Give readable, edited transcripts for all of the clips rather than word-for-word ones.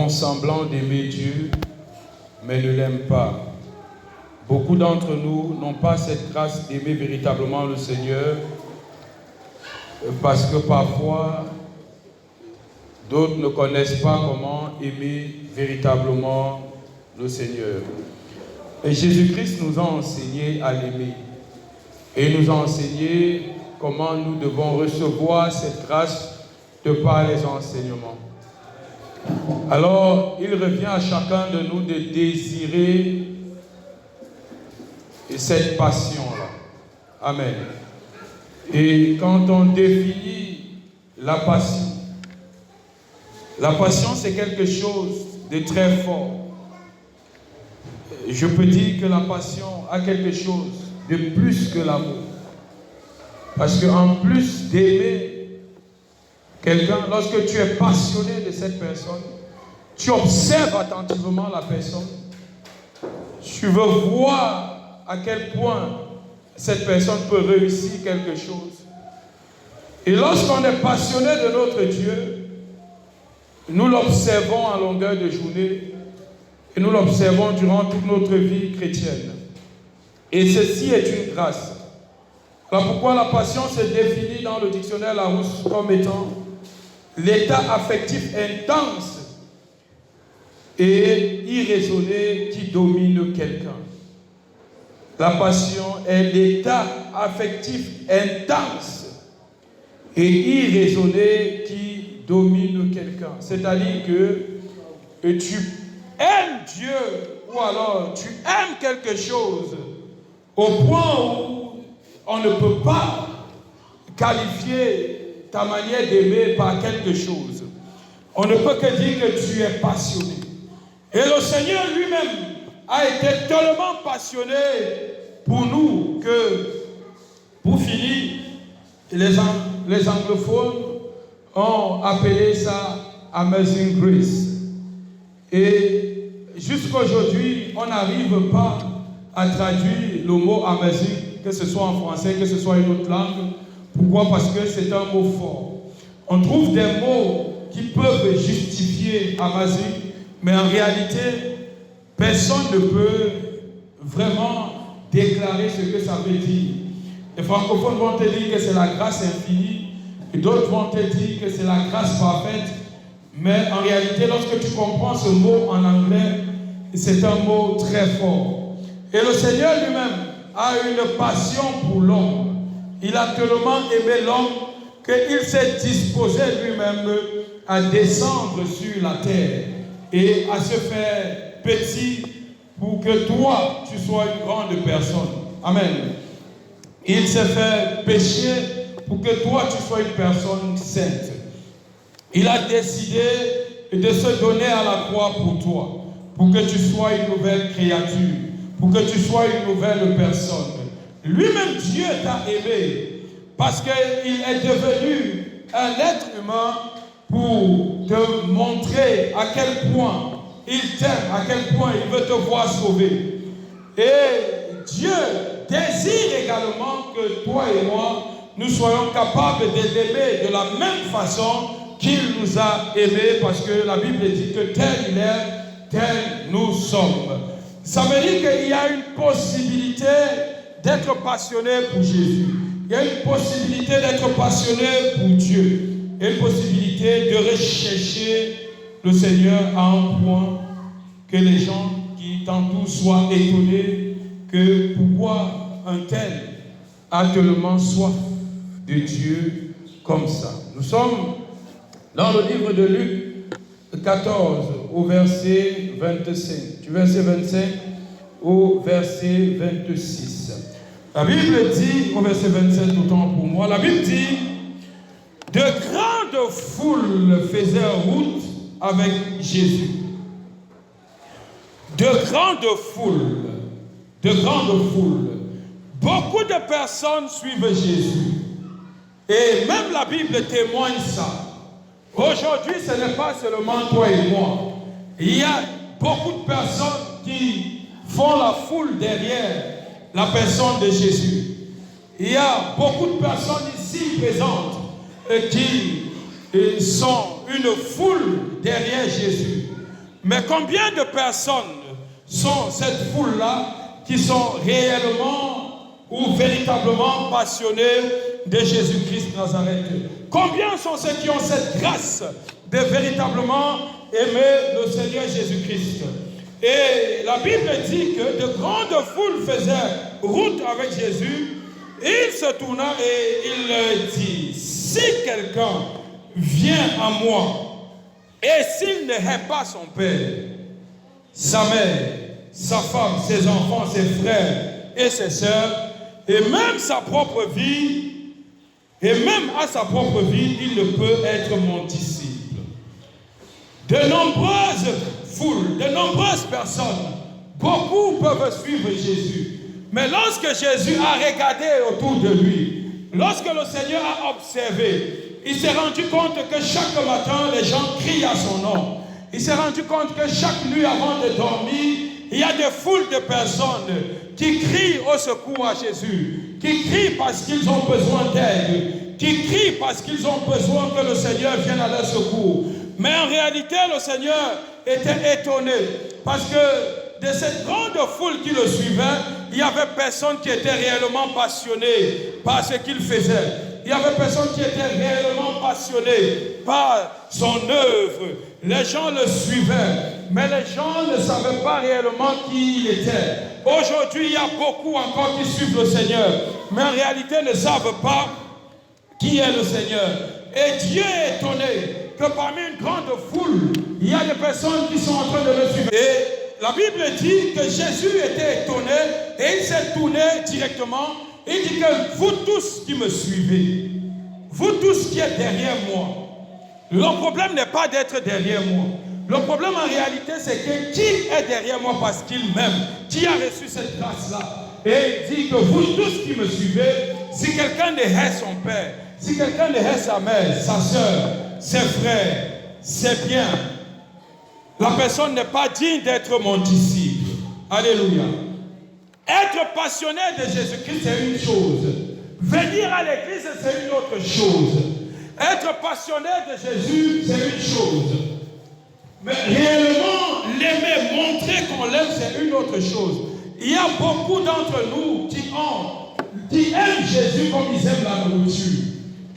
font semblant d'aimer Dieu, mais ne l'aiment pas. Beaucoup d'entre nous n'ont pas cette grâce d'aimer véritablement le Seigneur, parce que parfois, d'autres ne connaissent pas comment aimer véritablement le Seigneur. Et Jésus-Christ nous a enseigné à l'aimer. Et nous a enseigné comment nous devons recevoir cette grâce de par les enseignements. Alors, il revient à chacun de nous de désirer cette passion-là. Amen. Et quand on définit la passion c'est quelque chose de très fort. Je peux dire que la passion a quelque chose de plus que l'amour. Parce qu'en plus d'aimer quelqu'un, lorsque tu es passionné de cette personne, tu observes attentivement la personne, tu veux voir à quel point cette personne peut réussir quelque chose. Et lorsqu'on est passionné de notre Dieu, nous l'observons à longueur de journée et nous l'observons durant toute notre vie chrétienne. Et ceci est une grâce. Alors pourquoi la passion se définit dans le dictionnaire Larousse comme étant l'état affectif intense et irraisonné qui domine quelqu'un. La passion est l'état affectif intense et irraisonné qui domine quelqu'un. C'est-à-dire que tu aimes Dieu ou alors tu aimes quelque chose au point où on ne peut pas qualifier ta manière d'aimer par quelque chose. On ne peut que dire que tu es passionné. Et le Seigneur lui-même a été tellement passionné pour nous que, pour finir, les anglophones ont appelé ça Amazing Grace. Et jusqu'aujourd'hui, on n'arrive pas à traduire le mot amazing, que ce soit en français, que ce soit une autre langue. Pourquoi? Parce que c'est un mot fort. On trouve des mots qui peuvent justifier amazing, mais en réalité, personne ne peut vraiment déclarer ce que ça veut dire. Les francophones vont te dire que c'est la grâce infinie, et d'autres vont te dire que c'est la grâce parfaite, mais en réalité, lorsque tu comprends ce mot en anglais, c'est un mot très fort. Et le Seigneur lui-même a une passion pour l'homme. Il a tellement aimé l'homme qu'il s'est disposé lui-même à descendre sur la terre et à se faire petit pour que toi, tu sois une grande personne. Amen. Il s'est fait pécher pour que toi, tu sois une personne sainte. Il a décidé de se donner à la croix pour toi, pour que tu sois une nouvelle créature, pour que tu sois une nouvelle personne. Lui-même, Dieu t'a aimé parce qu'il est devenu un être humain pour te montrer à quel point il t'aime, à quel point il veut te voir sauvé. Et Dieu désire également que toi et moi, nous soyons capables de l'aimer de la même façon qu'il nous a aimés, parce que la Bible dit que tel il est, tel nous sommes. Ça veut dire qu'il y a une possibilité d'être passionné pour Jésus. Il y a une possibilité d'être passionné pour Dieu. Il y a une possibilité de rechercher le Seigneur à un point que les gens qui t'entourent soient étonnés que pourquoi un tel a tellement soif de Dieu comme ça. Nous sommes dans le livre de Luc 14 au verset 25, du verset 25 au verset 26. La Bible dit, au verset 27, autant pour moi, la Bible dit, de grandes foules faisaient route avec Jésus. De grandes foules. Beaucoup de personnes suivent Jésus. Et même la Bible témoigne ça. Aujourd'hui, ce n'est pas seulement toi et moi. Il y a beaucoup de personnes qui font la foule derrière la personne de Jésus. Il y a beaucoup de personnes ici présentes qui sont une foule derrière Jésus. Mais combien de personnes sont cette foule-là qui sont réellement ou véritablement passionnés de Jésus-Christ Nazareth? Combien sont ceux qui ont cette grâce de véritablement aimer le Seigneur Jésus-Christ? Et la Bible dit que de grandes foules faisaient route avec Jésus. Il se tourna et il dit, si quelqu'un vient à moi, et s'il ne hait pas son père, sa mère, sa femme, ses enfants, ses frères et ses sœurs, et même sa propre vie, et même à sa propre vie, il ne peut être mon disciple. De nombreuses foules, de nombreuses personnes, beaucoup peuvent suivre Jésus. Mais lorsque Jésus a regardé autour de lui, lorsque le Seigneur a observé, il s'est rendu compte que chaque matin, les gens crient à son nom. Il s'est rendu compte que chaque nuit avant de dormir, il y a des foules de personnes qui crient au secours à Jésus, qui crient parce qu'ils ont besoin d'aide, qui crient parce qu'ils ont besoin que le Seigneur vienne à leur secours. Mais en réalité, le Seigneur était étonné parce que de cette grande foule qui le suivait, il y avait personne qui était réellement passionné par ce qu'il faisait. Il y avait personne qui était réellement passionné par son œuvre. Les gens le suivaient, mais les gens ne savaient pas réellement qui il était. Aujourd'hui, il y a beaucoup encore qui suivent le Seigneur, mais en réalité ne savent pas qui est le Seigneur. Et Dieu est étonné que parmi une grande foule, il y a des personnes qui sont en train de le suivre. Et la Bible dit que Jésus était étonné et il s'est tourné directement. Il dit que vous tous qui me suivez, vous tous qui êtes derrière moi, le problème n'est pas d'être derrière moi. Le problème en réalité, c'est que qui est derrière moi parce qu'il m'aime, qui a reçu cette grâce-là. Et il dit que vous tous qui me suivez, si quelqu'un ne hait son père, si quelqu'un ne hait sa mère, sa soeur, ses frères, ses biens, la personne n'est pas digne d'être mon disciple. Alléluia. Être passionné de Jésus-Christ, c'est une chose. Venir à l'église, c'est une autre chose. Être passionné de Jésus, c'est une chose. Mais réellement, l'aimer, montrer qu'on l'aime, c'est une autre chose. Il y a beaucoup d'entre nous qui aiment Jésus comme ils aiment la nourriture.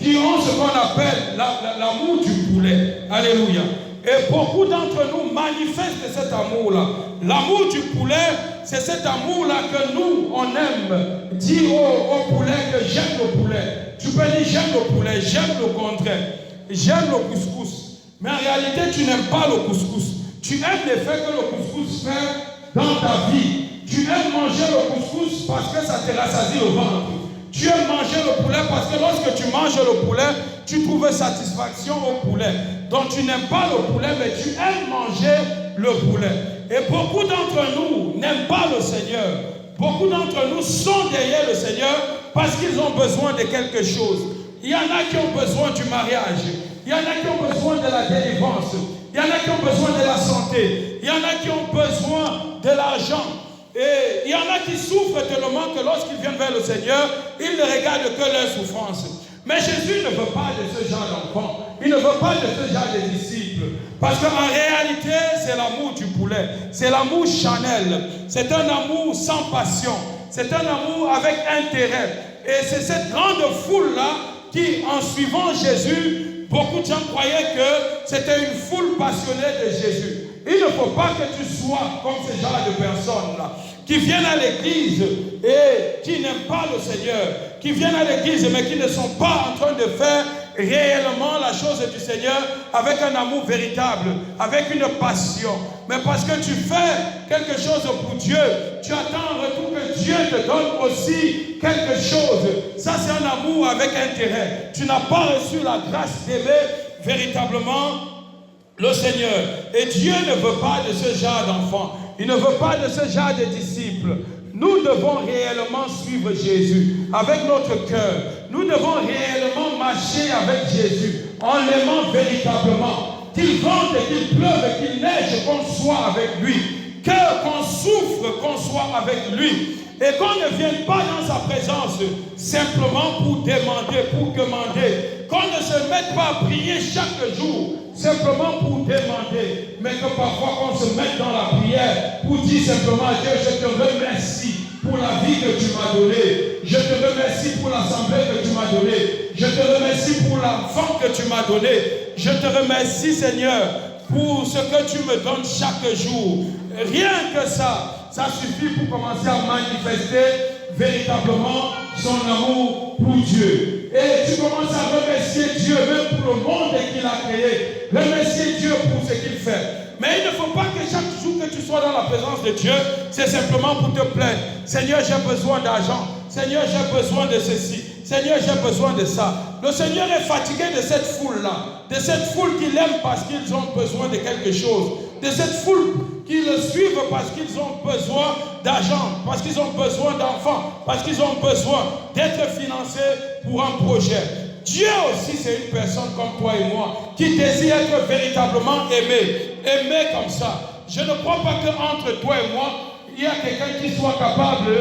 Qui ont ce qu'on appelle l'amour du poulet. Alléluia. Et beaucoup d'entre nous manifestent cet amour-là. L'amour du poulet, c'est cet amour-là que nous, on aime. Dis au poulet que j'aime le poulet. Tu peux dire j'aime le poulet, j'aime le contraire. J'aime le couscous. Mais en réalité, tu n'aimes pas le couscous. Tu aimes l'effet que le couscous fait dans ta vie. Tu aimes manger le couscous parce que ça te rassasie le ventre. Tu aimes manger le poulet parce que lorsque tu manges le poulet, tu trouves satisfaction au poulet. Donc tu n'aimes pas le poulet, mais tu aimes manger le poulet. Et beaucoup d'entre nous n'aiment pas le Seigneur. Beaucoup d'entre nous sont derrière le Seigneur parce qu'ils ont besoin de quelque chose. Il y en a qui ont besoin du mariage. Il y en a qui ont besoin de la délivrance. Il y en a qui ont besoin de la santé. Il y en a qui ont besoin de l'argent. Et il y en a qui souffrent tellement que lorsqu'ils viennent vers le Seigneur, ils ne regardent que leur souffrance. Mais Jésus ne veut pas de ce genre d'enfants. Il ne veut pas de ce genre de disciples. Parce qu'en réalité, c'est l'amour du poulet. C'est l'amour charnel. C'est un amour sans passion. C'est un amour avec intérêt. Et c'est cette grande foule-là qui, en suivant Jésus, beaucoup de gens croyaient que c'était une foule passionnée de Jésus. Il ne faut pas que tu sois comme ce genre de personnes-là, qui viennent à l'église et qui n'aiment pas le Seigneur, qui viennent à l'église mais qui ne sont pas en train de faire réellement la chose du Seigneur avec un amour véritable, avec une passion. Mais parce que tu fais quelque chose pour Dieu, tu attends en retour que Dieu te donne aussi quelque chose. Ça, c'est un amour avec intérêt. Tu n'as pas reçu la grâce d'aimer véritablement le Seigneur. Et Dieu ne veut pas de ce genre d'enfants. Il ne veut pas de ce genre de disciples. Nous devons réellement suivre Jésus avec notre cœur. Nous devons réellement marcher avec Jésus en l'aimant véritablement. Qu'il vente, qu'il pleuve, qu'il neige, qu'on soit avec lui. Qu'on souffre, qu'on soit avec lui. Et qu'on ne vienne pas dans sa présence simplement pour demander, pour commander. Qu'on ne se mette pas à prier chaque jour simplement pour demander, mais que parfois on se mette dans la prière pour dire simplement à Dieu, je te remercie pour la vie que tu m'as donnée. Je te remercie pour l'assemblée que tu m'as donnée. Je te remercie pour l'enfant que tu m'as donné. Je te remercie, Seigneur, pour ce que tu me donnes chaque jour. Rien que ça suffit pour commencer à manifester véritablement son amour pour Dieu. Et tu commences à remercier Dieu même pour le monde qu'il a créé. Remercier Dieu pour ce qu'il fait. Mais il ne faut pas que chaque jour que tu sois dans la présence de Dieu, c'est simplement pour te plaindre. Seigneur, j'ai besoin d'argent. Seigneur, j'ai besoin de ceci. Seigneur, j'ai besoin de ça. Le Seigneur est fatigué de cette foule-là. De cette foule qui l'aime parce qu'ils ont besoin de quelque chose. De cette foule qui le suivent parce qu'ils ont besoin d'argent, parce qu'ils ont besoin d'enfants, parce qu'ils ont besoin d'être financés pour un projet. Dieu aussi, c'est une personne comme toi et moi qui désire être véritablement aimé. Aimé comme ça. Je ne crois pas qu'entre toi et moi, il y a quelqu'un qui soit capable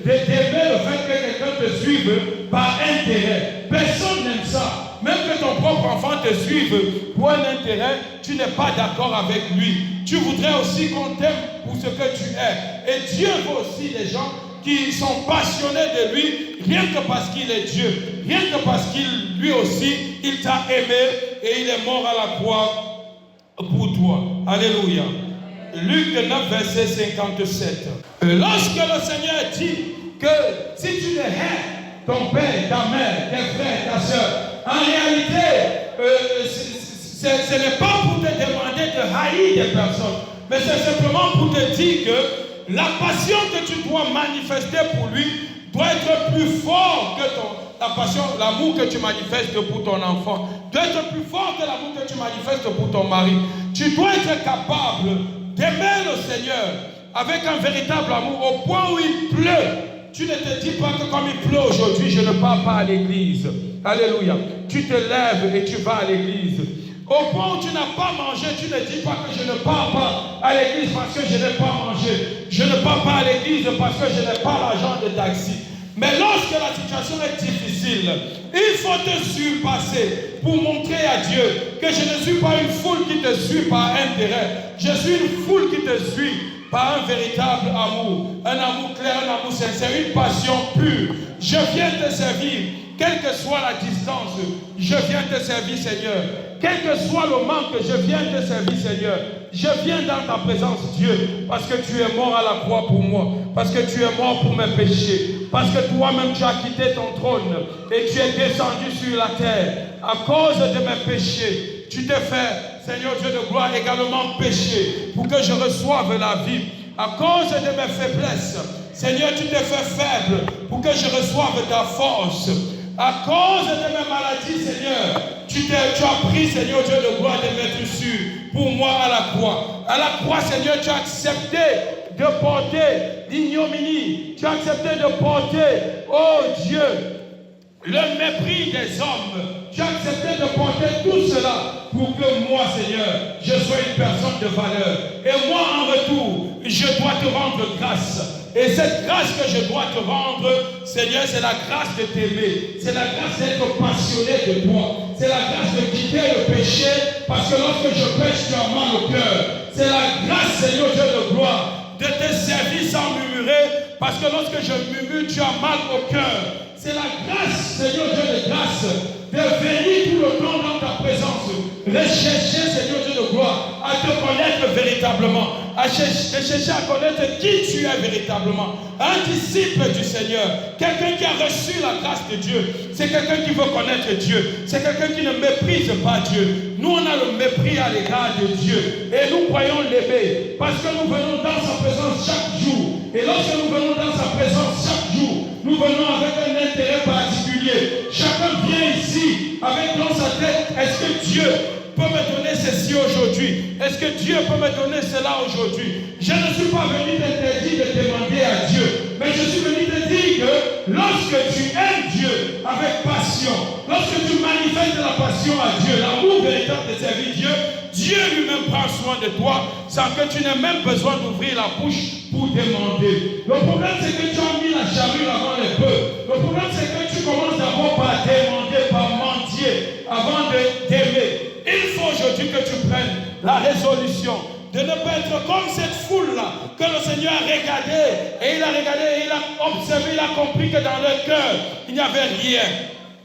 d'aimer le fait que quelqu'un te suive par intérêt. Personne n'aime ça. Même que ton propre enfant te suive pour un intérêt, tu n'es pas d'accord avec lui. Tu voudrais aussi qu'on t'aime pour ce que tu es. Et Dieu veut aussi des gens qui sont passionnés de lui, rien que parce qu'il est Dieu. Rien que parce qu'il, lui aussi, il t'a aimé et il est mort à la croix pour toi. Alléluia. Luc 9, verset 57. Lorsque le Seigneur dit que si tu ne hais ton père, ta mère, tes frères, ta soeur, en réalité, ce n'est pas pour te demander de haïr des personnes, mais c'est simplement pour te dire que la passion que tu dois manifester pour lui doit être plus fort que la passion, l'amour que tu manifestes pour ton enfant, doit être plus fort que l'amour que tu manifestes pour ton mari. Tu dois être capable d'aimer le Seigneur avec un véritable amour au point où il pleut. Tu ne te dis pas que comme il pleut aujourd'hui, je ne pars pas à l'église. Alléluia. Tu te lèves et tu vas à l'église. Au point où tu n'as pas mangé, tu ne dis pas que je ne pars pas à l'église parce que je n'ai pas mangé. Je ne pars pas à l'église parce que je n'ai pas l'argent de taxi. Mais lorsque la situation est difficile, il faut te surpasser pour montrer à Dieu que je ne suis pas une foule qui te suit par intérêt. Je suis une foule qui te suit par un véritable amour. Un amour clair, un amour sincère, une passion pure. Je viens te servir, quelle que soit la distance. Je viens te servir, Seigneur. Quel que soit le manque, je viens te servir, Seigneur. Je viens dans ta présence, Dieu, parce que tu es mort à la croix pour moi, parce que tu es mort pour mes péchés, parce que toi-même tu as quitté ton trône et tu es descendu sur la terre. À cause de mes péchés, tu t'es fait, Seigneur Dieu de gloire, également péché pour que je reçoive la vie. À cause de mes faiblesses, Seigneur, tu t'es fait faible pour que je reçoive ta force. À cause de mes maladies, Seigneur, tu as pris, Seigneur Dieu de gloire, de mettre sur pour moi à la croix. À la croix, Seigneur, tu as accepté de porter l'ignominie. Tu as accepté de porter, oh Dieu, le mépris des hommes. Tu as accepté de porter tout cela pour que moi, Seigneur, je sois une personne de valeur. Et moi, en retour, je dois te rendre grâce. Et cette grâce que je dois te rendre, Seigneur, c'est la grâce de t'aimer. C'est la grâce d'être passionné de toi. C'est la grâce de quitter le péché, parce que lorsque je pêche, tu as mal au cœur. C'est la grâce, Seigneur Dieu de gloire, de te servir sans murmurer, parce que lorsque je murmure, tu as mal au cœur. C'est la grâce, Seigneur Dieu de grâce, de venir tout le temps dans ta présence, rechercher, Seigneur Dieu de gloire, à te connaître véritablement, à chercher à connaître qui tu es véritablement. Un disciple du Seigneur, quelqu'un qui a reçu la grâce de Dieu, c'est quelqu'un qui veut connaître Dieu, c'est quelqu'un qui ne méprise pas Dieu. Nous, on a le mépris à l'égard de Dieu et nous croyons l'aimer parce que nous venons dans sa présence chaque jour. Et lorsque nous venons dans sa présence chaque jour, nous venons avec un intérêt particulier. Chacun vient ici avec dans sa tête, est-ce que Dieu peut me donner ceci aujourd'hui? Est-ce que Dieu peut me donner cela aujourd'hui? Je ne suis pas venu t'interdire de demander à Dieu, mais je suis venu te dire que lorsque tu aimes Dieu avec passion, lorsque tu manifestes la passion à Dieu, l'amour véritable de servir Dieu, Dieu lui-même prend soin de toi sans que tu n'aies même besoin d'ouvrir la bouche pour demander. Le problème, c'est que tu as mis la charrue avant les bœufs. Le problème, c'est que tu commences d'abord par demander, par mendier, avant de t'aimer. Il faut aujourd'hui que que tu prennes la résolution de ne pas être comme cette foule-là que le Seigneur a regardé, et il a regardé, et il a observé, il a compris que dans leur cœur, il n'y avait rien.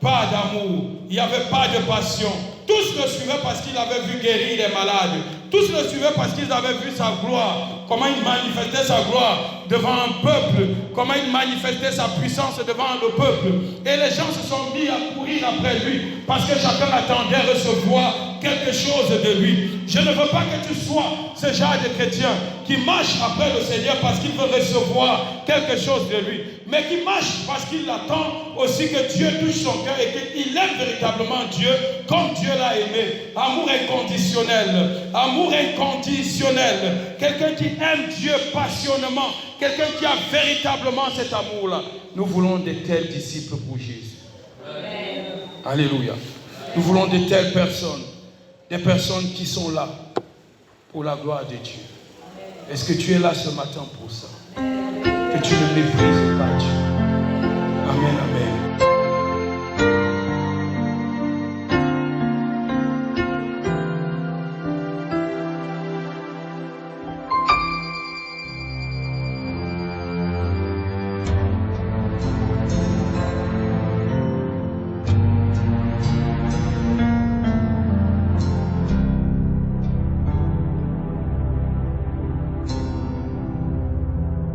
Pas d'amour, il n'y avait pas de passion. Tous le suivaient parce qu'il avait vu guérir les malades. Tous le suivaient parce qu'ils avaient vu sa gloire. Comment il manifestait sa gloire devant un peuple. Comment il manifestait sa puissance devant le peuple. Et les gens se sont mis à courir après lui. Parce que chacun attendait recevoir quelque chose de lui. Je ne veux pas que tu sois ce genre de chrétien qui marche après le Seigneur parce qu'il veut recevoir quelque chose de lui. Mais qui marche parce qu'il attend aussi que Dieu touche son cœur et qu'il aime véritablement Dieu comme Dieu l'a aimé. Amour inconditionnel. Amour inconditionnel. Quelqu'un qui aime Dieu passionnément. Quelqu'un qui a véritablement cet amour-là. Nous voulons de tels disciples pour Jésus. Amen. Alléluia. Nous voulons de telles personnes. Des personnes qui sont là pour la gloire de Dieu. Est-ce que tu es là ce matin pour ça? Que tu ne méprises pas Dieu. Amen, amen.